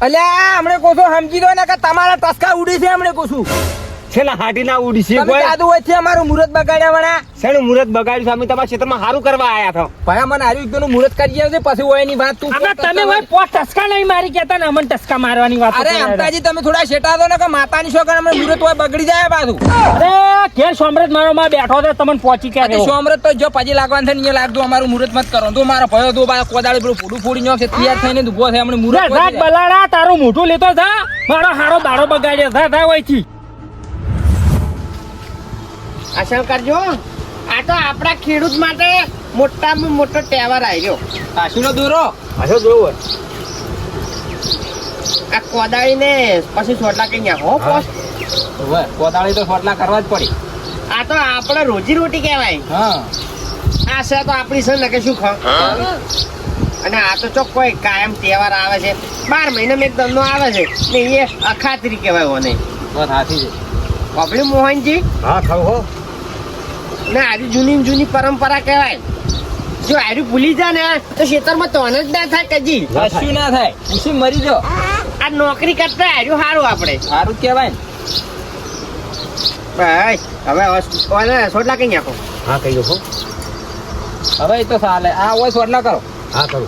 અલ્યા હમણે કોસો સમજી દો ને કે તમારા ટસકા ઉડી છે હમણે કોસું છેલ્લા હાટી ના ઉડી છે તમે જાદુ હોય છે અમારું મુહૂર્ત બગાડ્યા વણા શેનું મુહૂર્ત બગાડ્યું છે? અમે તમારા ક્ષેત્રમાં સારું કરવા આયા છો. ભાઈ મને હારું એકદમ મુહૂર્ત કરી આવશે પછી હોય એની વાત તું તમે હોય પોત ટસકા નહીં મારી કહેતા ને અમને ટસકા મારવાની વાત અરે અમતાજી તમે થોડા શેટા દો ને કે માતાની શોખન અમને મુહૂર્ત હોય બગડી જાય પાછું. અરે ઘેર સોમરત મારો માં બેઠો તો તમને પહોંચી કે આ સોમરત તો જો પછી લાગવાનું છે ને લાગતું અમારું મુહૂર્ત મત કરો તો મારો ભયો તો બા કોદાળી પેલું ફોડું ફોડી નો છે તૈયાર થઈને ઉભો થાય હમણે મુહૂર્ત રાત બલાડા તારું મોઢું લેતો જા મારો હારો દાડો બગાડ્યો જા હોયથી અસલ કરજો. આ તો આપણા ખેડૂત માટે મોટામાં મોટો તહેવાર આવ્યો. કાશીનો દોરો હશો જોવો આ કોદાળીને પછી સોટલા કઈ નાખો પોસ. હવે કોદાળી તો ફોટલા કરવા જ પડી. આ તો આપણે રોજી રોટી કહેવાય. હા આ છે તો આપણી છે ને કે શું અને આ તો ચોખ્ખો કાયમ તહેવાર આવે છે 12 મહિનામાં એક દમનો આવે છે ને એ અખાત્રી કહેવાય ઓને. બસ હાથી છે. બાપલી મોહનજી હા ખાવ હો ને આજે જૂની પરંપરા કહેવાય. જો આર્યું ભૂલી જાય ને તો ખેતરમાં તો જ ના થાય કજી. કશું ના થાય ઉસી મરી જો. આ નોકરી કરતા આર્યું સારું આપણે. સારું જ કહેવાય ને. બસ હવે સોટલા કઈ નાખો. હા કહી દો હવે એ તો ચાલે આ હોય ફોટલા કરો. હા કરું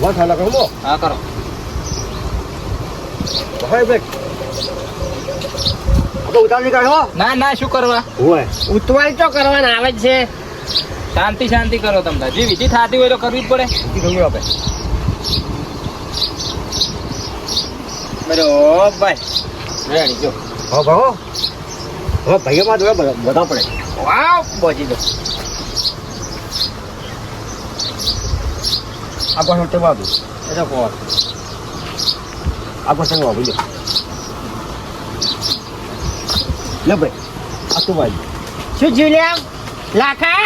બસ હાલ કહું હા કરો. ભાઈ બેટ આપણે ઉતાવળી કાઢો. ના ના શું કરવા હોય ઉતવાળ ચો કરવાના આવે જ છે. શાંતિ શાંતિ કરો તમને જે વિધિ થતી હોય તો કરવી જ પડે. ગમે આપણે બરોબર રેડી જો હા ભાવો હવે ભાઈઓમાં જોડે બધા પડે. વાવ પહોંચી દો. આ પાછળ ટેવા દો એ તો કોણ આ પાછળ વાવી દો લે ભાઈ આ તું ભાઈ શું જીલ્યા લાખા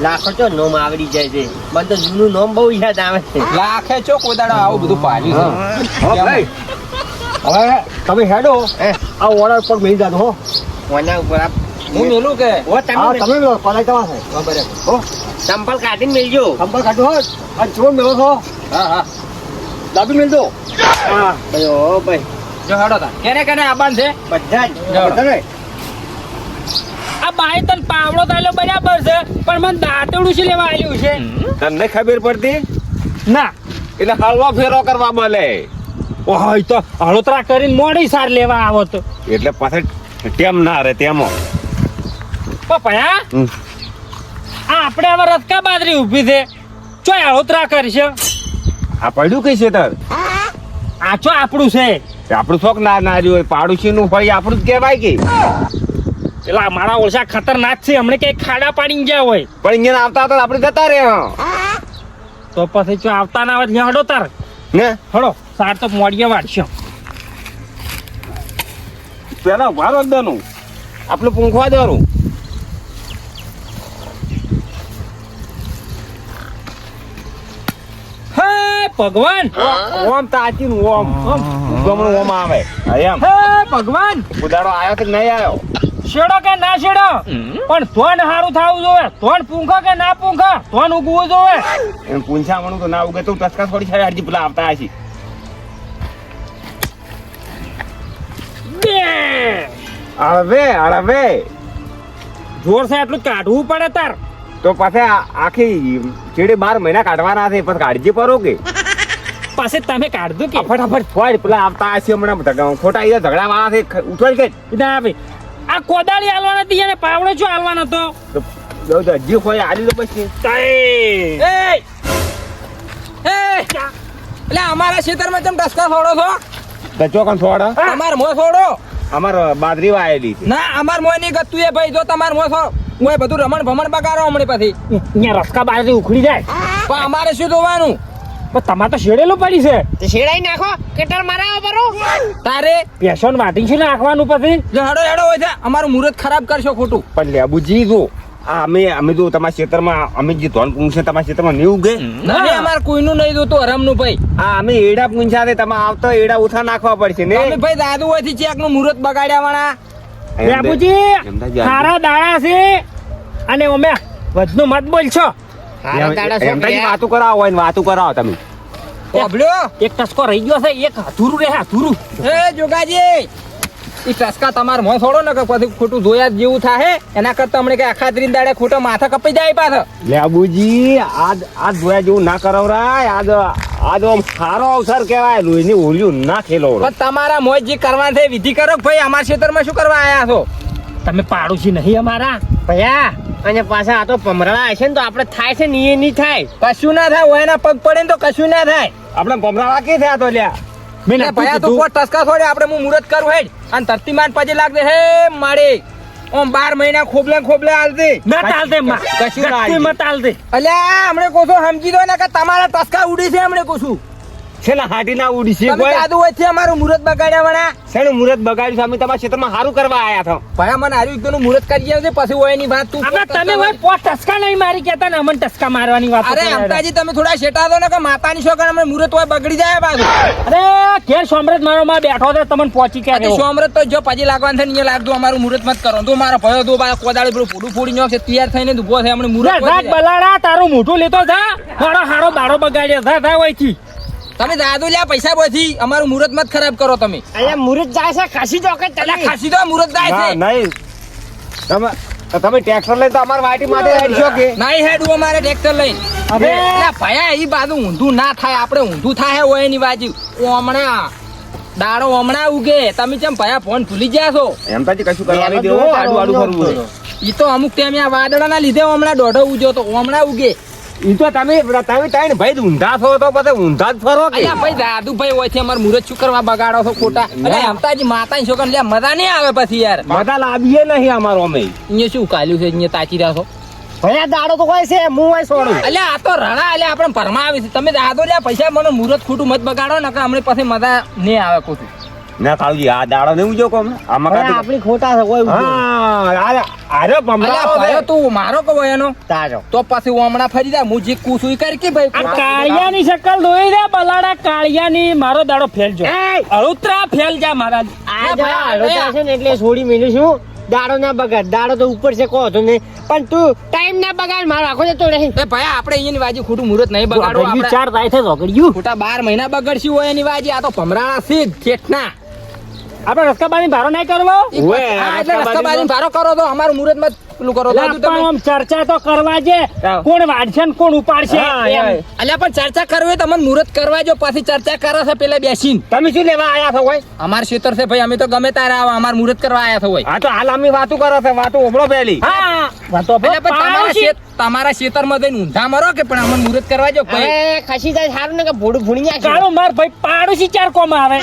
લાખો ચો નોમ આવડી જાય છે. મને તો જૂનું નોમ બહુ યાદ આવે છે. લાખે ચો કોદાડો આવું બધું પાડ્યું હા ભાઈ હવે તમે હેડો આ ઓર્ડર પર મેળી જાજો હો. કોના ઉપર આપ છે. હું મેલું કે ઓ હા તમે તમે લો પલાઈ તમારે છે બરાબર હો ચંપલ કાઢીને મેલજો. સંપર્ક કાઢો હો આ ચોર મેળો છો હા હા દાબી મેળજો હા બરોબર જો હેડો તા કેને કેને આબાન છે બધા જ બધાને આ બાઈ તન પાવડો તાલો બરાબર છે પણ મને દાંતડું છે લેવા આવ્યું છે તમને ખબર પડતી ના એટલે હળવા ફેરો કરવા બોલે ઓહો ઈ તો હળોતરા કરીને મોડી સાર લેવા આવો તો એટલે પાછળ ટેમ ના રહે તેમાં પપયા આ આપણે હવે રતકા બાજરી ઊભી છે ચોય હળોતરા કરશે આ પડ્યું કઈ છે તાર આ ચો આપણું છે આપણું શોખ ના ના રહ્યું હોય પાડોશી નું હોય આપણું જ કહેવાય કે પેલા મારા ઓછા ખતરનાક છે હમણે કઈ ખાડા પાડીને ગયા હોય પણ અહીંયા આવતા હતા આપણે જતા રે તો પછી ચો આવતા ના આવે ત્યાં હડો તાર ને હડો સાર તો મોડીએ વાળશો પેલા વારો દનું આપણે પૂંખવા દેવાનું હે ભગવાન ઓમ તાચી નું ઓમ ગમણું ઓમ આવે એમ હે ભગવાન ઉદાડો આવ્યો કે નહીં આવ્યો શેડો કે ના શેડો પણ ધોન હારું થાવું જોવે ધોન પૂંખો કે ના પૂંખો ધોન ઉગવું જોવે એમ પૂંછામણું તો ના ઉગે તો ટસકા થોડી સારી હરજી પેલા આવતા હશે હવે જોર છે એટલું કાઢવું પડે તાર તો પછી આખી ચેડે 12 મહિના કાઢવાના છે પછી કાઢજી પરો કે પાસે તમે કાઢજો કે ફટાફટ ફોડ પેલા આવતા હશે હમણાં ખોટા અહીંયા ઝઘડા વાળા છે ઉઠવાય કે ના આવે આ કોદાળી હાલવાના હતી અને પાવડો શું હાલવાનો હતો હજી હોય આલી તો પછી એટલે અમારા ખેતરમાં તમે ટસકા છોડો છો ચોકન છોડ અમાર મો છોડો અમાર બાજરી વાયેલી છે ના અમાર મોય ની ગતું એ ભાઈ જો તમાર મો છો મોય બધું રમણ ભમણ બગાડો હમણે પછી અહીંયા રસકા બાજરી ઉખડી જાય પણ અમારે શું જોવાનું પણ તમારે તો શેડેલું પડી છે તે શેડાઈ નાખો કેટલા મારા બરો તારે પેશન વાટી છે નાખવાનું પછી જો હેડો હેડો હોય છે અમારું મુહૂર્ત ખરાબ કરશો ખોટું પણ લેબુજી જો અમે જો તમારા ક્ષેત્રમાં અમે જે ધોન પૂંછે તમારા ક્ષેત્રમાં નહીં ઉગે નહીં અમાર કોઈનું નહીં જોતું હરામનું ભાઈ અમે એડા પૂંછા છે તમે આવતો એડા ઉઠા નાખવા પડશે ને અમે ભાઈ દાદુ હોય થી ચેક નું મુહૂર્ત બગાડ્યા વાળા બાબુજી સારા દાડા છે અને અમે વધનું મત બોલ છો હારા દાડા વાતું કરાવો હોય ને વાતું કરાવો તમે ઓભળ્યો? એક ટસકો રહી ગયો છે, એક અધૂરું રહે અધૂરું. એ જોગાજી ઈ ટસકા તમાર મોં છોડો ને કે પછી ખોટું જોયા જ જેવું થાય એના કરતા હમણે કે આખા ત્રીન દાડે ખોટો માથા કપાઈ જાય પાછો. લે અબુજી આજ જોયા જેવું ના કરાવરાય. આજ આમ સારો અવસર કહેવાય. લોહીની ઓલિયું ના ખેલો. પણ તમારા મોજ જે કરવા છે વિધિ કરો કે ભાઈ અમારા ક્ષેત્રમાં શું કરવા આયા છો? તમે પાડોશી નહીં અમારા? ભયા અને પાછા આ તો પમરાળા હશે ને તો આપણે થાય છે ને એ નહીં થાય. કશું ના થાય, એના પગ પડે ને તો કશું ના થાય. આપણે ભમરાવા કે થયા તો લ્યા. મેં લે નતું ભયા તું કીધું. પોટ ટસકા છોડે આપણે હું મુહૂર્ત કરું હેડ અને ધરતીમાન પછી લાગશે હે મારે ઓમ 12 મહિના ખોબલે હાલતી ના ચાલતે માં. કશું ના કશું માં ચાલતે. અલ્યા હમણે કોસો સમજી દો ને કે તમારા ટસકા ઉડી છે હમણે કોશું. છેલ્લા હાટી ના ઉડી છે તમે કોઈ. દાદુ હોય છે અમારું મુહૂર્ત બગાડ્યા વણા. શેનું મુહૂર્ત બગાડ્યું છે? અમે તમારા ક્ષેત્રમાં સારું કરવા આયા છો. ભયા મને હારું એકદમ મુહૂર્ત કરી આવજે પછી હોય એની વાત તું આપણે તમે હોય પોટ ટસકા નહીં મારી કહેતા ને અમને ટસકા મારવાની વાત અરે અમતાજી તમે થોડા શેટા દો ને કે માતાની છોકરા અમે મુહૂર્ત હોય બગડી જાય પાછું. અરે ઘેર સોમરત મારો માં બેઠો છે તમને પહોંચી કે પછી સોમરત તો જો પછી લાગવાનું થાય ને અહીંયા લાગતું અમારું મુહૂર્ત મત કરો તો મારો ભયો દો બા કોદાળી પેલું ફોડું ફોડી નાખશે તૈયાર થઈને ઉભો થાય હમણાં મુહૂર્ત હોય છે. બલાડા તારું મોઢું લેતો જા મારો હારો દાડો બગાડ્યો જા વહીથી. તમે દાદુ લ્યા પૈસા બોથી અમારું મુહૂર્ત મત ખરાબ કરો તમે. અહીંયા મુરત જાય છે ખાસી ચોકટ અલ્યા ખાસી તો મુહૂર્ત જાય ના, છે નહીં. તમે ટ્રેક્ટર લઈને તો અમારા વાટી માટે હેડશો કે? નહીં હેડવું અમારે ટ્રેક્ટર લઈને. હવે અલ્યા ભયા ઈ બાજુ ઊંધું ના થાય આપણે ઊંધું થાય હોય એની બાજુ હમણાં દાડો હમણાં ઉગે તમે કેમ ભયા ફોન ભૂલી ગયા છો? એમતાજી કશું કરવા નહીં દેવું. આડું આડું ફરવું હોય. ઈ તો અમુક ટાઈમે આ વાદળાના લીધે હમણાં દોઢો ઉગ્યો તો હમણાં ઉગે. ઈ તો તમે ટાઈમ ભાઈ ઊંધા છો તો પછી ઊંધા જ ફરો કે? અલ્યા ભાઈ દાદુભાઈ હોય છે અમારું મુહૂર્ત શું કરવા બગાડો છો ખોટા? અલ્યા હમતાજી માતાની છોકરા લ્યા મજા નહીં આવે પછી યાર. મજા લાવીએ નહીં અમારો અમે. અહીંયા શું કાલ્યું છે અહીંયા તાકી રહ્યા છો? ભયા દાડો તો હોય છે હું હોય છોડું. અલ્યા આ તો રણા અલ્યા આપણે ભરમાં આવી છે તમે દાદો લ્યા પૈસા મને મુહૂર્ત ખોટું મત બગાડો ને હમણાં પછી મજા નહીં આવે ખોટું. ના કાળજી આ દાડો નહીં ઉજો કોમ આમાં ભયા કાઢી. આપણી ખોટા છે કોઈ હા અરે ભમરાઓ અલ્યા છે. ભયો તું મારો કહો એનો તાજો તો પછી હું હમણાં ફરી જાય હું જે કુસું ઈ કરી કે આ ભાઈ કાળિયાની શકલ ધોઈ દે બલાડા કાળિયાની મારો દાડો ફેલજો અળુત્રા ફેલ જા મારા. આ ભયા હળોતા છે ને એટલે છોડી મેલ્યું છું. દાડો ના બગાડ દાડો તો ઉપર છે કહો તો નહીં પણ તું ટાઈમ ના બગાડ મારો આખો જતો રહે. એ ભાઈ આપણે અહીંયાની વાજી ખોટું મુહૂર્ત નહીં બગાડો આપણે ચાર થાય છે ઝોકડ્યું. ખોટા 12 મહિના બગડશી હોય એની વાજી આ તો ભમરાળા છે ઠેઠના. આપણે રસ્કાબાની ભારો નહીં કરવો. ઓવે, હા, એટલે રસ્તા રસ્તા બાજુ ભારો કરો તો અમારું મુહૂર્ત મત પેલું કરો લા, દાદુ તમે. પણ આમ ચર્ચા તો કરવા છે હા. કોણ વાડશે ને કોણ ઉપાડશે હા, એમ. હા. અલ્યા પણ ચર્ચા કરવી હોય તમને મુહૂર્ત કરવા જો પછી ચર્ચા કરે છે પેલા બેસીને. તમે શું લેવા આયા છો ભાઈ? અમાર ક્ષેત્ર છે ભાઈ અમે તો ગમે તારે આવા અમાર મુહૂર્ત કરવા આયા છો હોય. આ તો હાલ અમે વાતો કરો છે. વાતો ઓબળો પહેલી. હા વાતો એટલે પણ તમારા ક્ષેત્રમાં જઈને ઊંધા મરો કે પણ અમને મુહૂર્ત કરવા જો ભાઈ. હવે ખસી જાય સારું ને કે ભોડું ભૂણી નાખી. કાળો માર ભાઈ પાડોશી ચાર કોમ આવે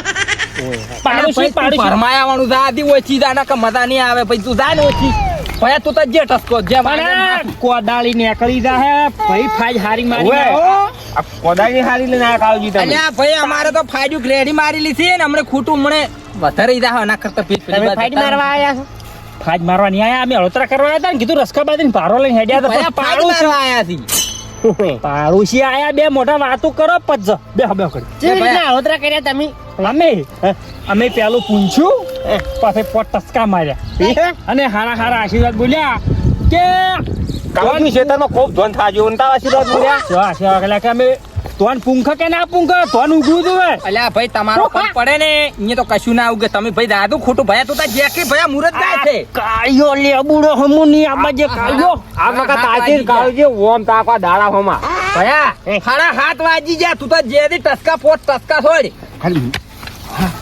પાડોશી પાડોશી ભરમાયાવાળું દાદી ઓછી જાને કે મજા નહીં આવે પછી તું જા ને ઓછી ભાઈ તું તો જે ટસકો જે પણ કોદાળી નીકળી જાહે ભાઈ ફાજ હારી મારી ઓવે. નાખો. આ કોદાળી હારી લઈને આયા કાળજી તમે. અલ્યા ભાઈ અમારે તો ફાઈડુ ગ્રેડી મારેલી છે ને હમણે ખોટું મને વધારે જાહ ના કરતા પેટ પેલી તમે બાજુ ફાઈટ મારવા આયા છો. ફાજ મારવા નહીં આયા અમે હળોતરા કરવા આવ્યા હતા ને કીધું રસ્કા બાંધીને ભારો લઈને હેડ્યા ભાઈ હતા ફાઈડ મારવા આયા છીએ. પાડોશી આયા બે મોટા વાતો કરો પજ બે હવે કરી કેવી રીતના હળોતરા કર્યા તમે? અમે પેલું પૂછ્યું પછી પોટ ટસકા માર્યા અને હારા હારા આશીર્વાદ બોલ્યા કે કાળજી ક્ષેત્રમાં ખૂબ ધન થાજો. ઉનતા આશીર્વાદ બોલ્યા. શવા શવા કલા કે અમે તોન પૂંખ કે ના પૂંખ તોન ઉગવું જોવે. અલ્યા ભાઈ તમારો પગ પડે ને અહીંયા તો કશું ના ઉગે તમે ભાઈ દાદુ ખોટું ભાઈ તું જે કે ભાઈ મુહૂર્ત જાય છે. કાળિયો લેબુડો હમુની આમાં જે કાળિયો આ વખત આશીર કાળજી ઓમ તાકા દાડા હોમાં. ભયા સાડા 7 વાગી ગયા તું તો જે દી ટસકા પોટ ટસકા છોડ.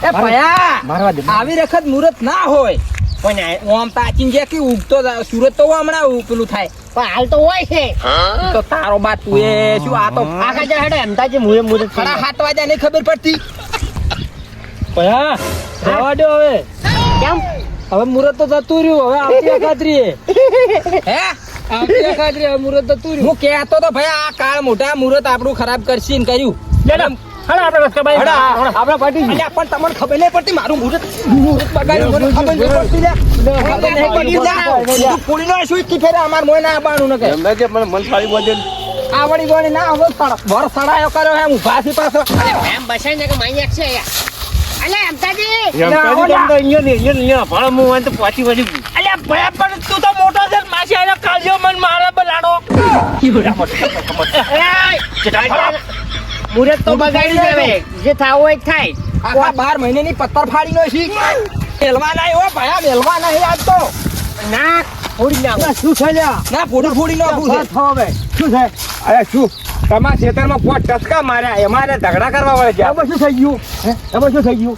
એ ભયા મારવા દે. આવી વખત મુહૂર્ત ના હોય પણ ઓમ તાચીન જે કે ઉગતો સુરત તો હમણાં પેલું થાય પણ હાલ તો હોય છે. તો તારો બા તું એ શું આ તો આખા જા હેડે એમતાજી મુએ મુરત સાડા 7 વાગ્યા નહીં ખબર પડતી. ભયા જવા દો હવે કેમ? હવે મુહૂર્ત તો જતું રહ્યું હવે આવતી ખાતરી હે આવતી ખાતરી હવે મુહૂર્ત જતું રહ્યું. હું કહેતો તો ભાઈ આ કાળ મોટા મુહૂર્ત આપણું ખરાબ કરશે ને કર્યું. હડા આપણે રસ્કા બાઈ આપણે પાટી અલ્યા પણ તમને ખબર નહીં પડતી મારું મુહૂર્ત બગાડ્યું મને ખબર નહીં પડતી લ્યા. ખબર નહીં પડતી લ્યા. તું પૂરીનો શું કી ફેરે અમાર મોય ના આવવાનું ન કે એમને જે મને મન ફાળી બોલે. આવડી ગોળી ના હવે વર સડાયો કર્યો હે હું ભાસી પાછો એમ બસાય ને કે માઈ છે અહીંયા. અલ્યા એમતાજી અલ્યા ભયા પણ તું તો મોટો છે માસી આનો કાળિયો મન મારે બલાડો મુહૂર્ત તો બગાડી દેવે જે થાવું હોય એ થાય. આખા 12 મહિનાની પત્તર ફાડી નો છી મેલવા નહીં હો ભયા મેલવા નહીં આજ તો ના ફોડી નાખો. શું છે લ્યા ના ફોડી ફોડી નાખું છે હવે શું છે અરે શું તમારા ખેતરમાં પોટ ટસકા માર્યા એમાં એને ઝઘડા કરવા પડે છે એમાં શું થઈ ગયું એમાં શું થઈ ગયું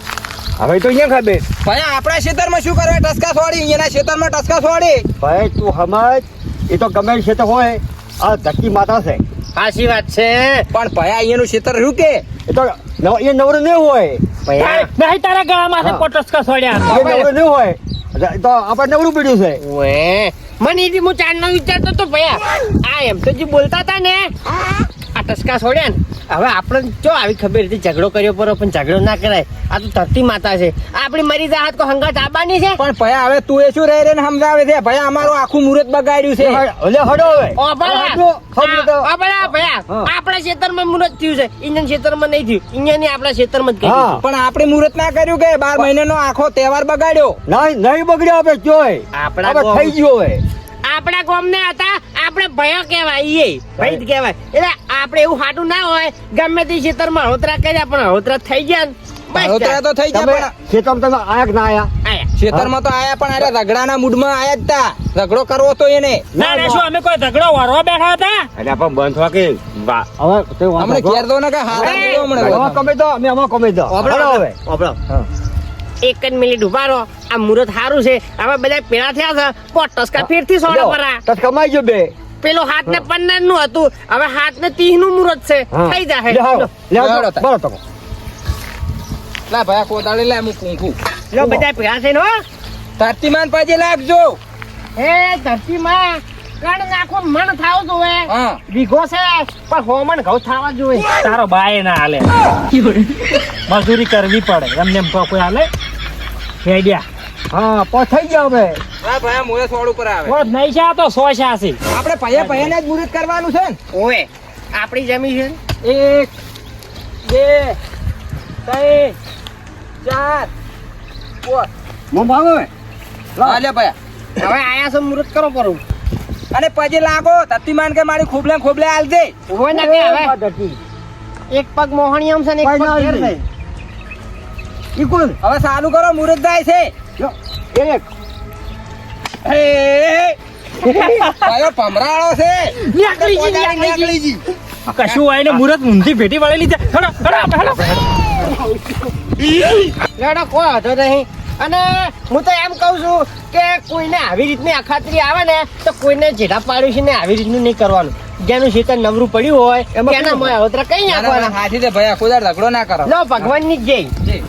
હવે તો અહીંયા ખબર ભયા આપણા ખેતરમાં શું કરવા ટસકા છોડી એના ખેતરમાં ટસકા છોડી ભાઈ તું સમજ એ તો ગમે છે તો હોય આ ધક્કી માતા છે સાચી વાત છે. પણ ભયા અહીંયાનું ખેતર રહ્યું કે એ તો એ નવરું નહીં હોય ભયા નહીં તારા ગળામાંથી પોટસકા છોડ્યા એ નવરું નહીં હોય એ તો આપણે નવરું પીડ્યું છે ઓએ મને એથી હું ચાંદનો વિચારતો તો ભયા આ એમ તો જે બોલતા હતા ને આ ટસકા છોડ્યા ને હવે આપણે જો આવી ખબર હતી ઝઘડો કર્યો પરો પણ ઝઘડો ના કરાય. આ તો ધરતી માતા છે આપણી મરી જાત કો હંગાત આબાની છે. પણ ભયા હવે તું એ શું રહી રહીને સમજાવે છે ભયા અમારું આખું મુહૂર્ત બગાડ્યું છે એટલે હડો હવે ભયા આપણા ખેતરમાં મુહૂર્ત થયું છે ઇન્જન ખેતરમાં નહીં થયું ઇન્જન આપણા ખેતરમાં જ કર્યું. હા. પણ આપણે મુહૂર્ત ના કર્યું કે 12 મહિનાનો આખો તહેવાર બગાડ્યો નહીં બગડ્યો આપણે જોય આપણા આપણે થઈ ગયો હવે આપણા ગામને હતા આપણે ભયો કહેવાય એ ભાઈ જ કહેવાય એટલે આપણે એવું હાટું ના હોય ગમે તે ખેતરમાં હળોતરા કર્યા પણ હળોતરા થઈ ગયા ને બસ હળોતરા તો થઈ ગયા તમે પણ ખેતરમાં તમે આયા કે ના આયા આયા. ખેતરમાં તો આયા પણ અરે ઝઘડાના મૂડમાં આયા જ તા ઝઘડો કરવો તો એને ના ના શું અમે કોઈ ઝઘડો વારવા બેઠા હતા એટલે આપણે બંધ થવા કે હવે તે અમને ઘેર દો ને કે હારા એ, બોલો હમણાં. હવે કમે તો અમે આમાં કમે તો ઓબળો, હળો હવે ઓબળો. હા. એક જ મિનિટ ઉભા રહો આ મુહૂર્ત સારું છે હવે બધા પેલા થયા છે પોટ ટસકા ફેરથી સોડા પરા તસ કમાઈ ગયો બે પેલો હાથ ને 15 નું હતું હવે હાથ ને 30 નું મુહૂર્ત છે હા. થઈ લે જાય આવો. લે આવો. લેવડો તાર. બરો તકો લા ભયા કોદાળી લે હું કૂંકું લો બધા પેલા છે ને હો. ધરતીમાન પાજે લાગજો એ ધરતીમાં કણ નાખો મણ થાવ જોવે હા વીઘો છે પણ હોમણ ઘઉં થાવા જોઈએ. તારો બાય ના હાલે મજૂરી કરવી પડે એમને એમ તો કોઈ હાલે હેડ્યા હા પણ થઈ ગયા હવે લા ભયા મોએ થોડું પર આવે કોઈ નહીં છે આ તો 100 છે આ છે. આપણે ભયા ભયાને જ મુહૂર્ત કરવાનું છે ને ઓએ આપણી જમીન છે ને. 1 2 3 4 મો ભાવે હા લે ભયા હવે આયા છે મુહૂર્ત કરો પરું અને પછી લાગો ધરતીમાન કે મારી ખોબલે ખોબલે આલ દે ઉભો ના કે હવે એક પગ મોહણીયમ છે ને એક પગ ઘેર છે. ઈ કોણ હવે ચાલુ કરો મુહૂર્ત જાય છે યો, એક ભયો ભમરાળો છે નીકળી જી, કોદાળી નીકળી જી. કશું હોય ને મુરત ઊંધી ભેટી વળેલી છે હેડો હેડો હેડો લડો કોઈ હતો નહીં અને હું તો એમ કહું છું કે કોઈને આવી રીતની અખાતરી આવે ને તો કોઈને જેઠા પાડ્યું છે ને આવી રીતનું નહીં કરવાનું જેનું શેતર નવરું પડ્યું હોય એના મોય અવતરા કઈ ના, ના, ના, નાખવાના. હાથી દે ભયા કોઈ દાડો ઝઘડો ના કરો લો ભગવાનની જ જય જી.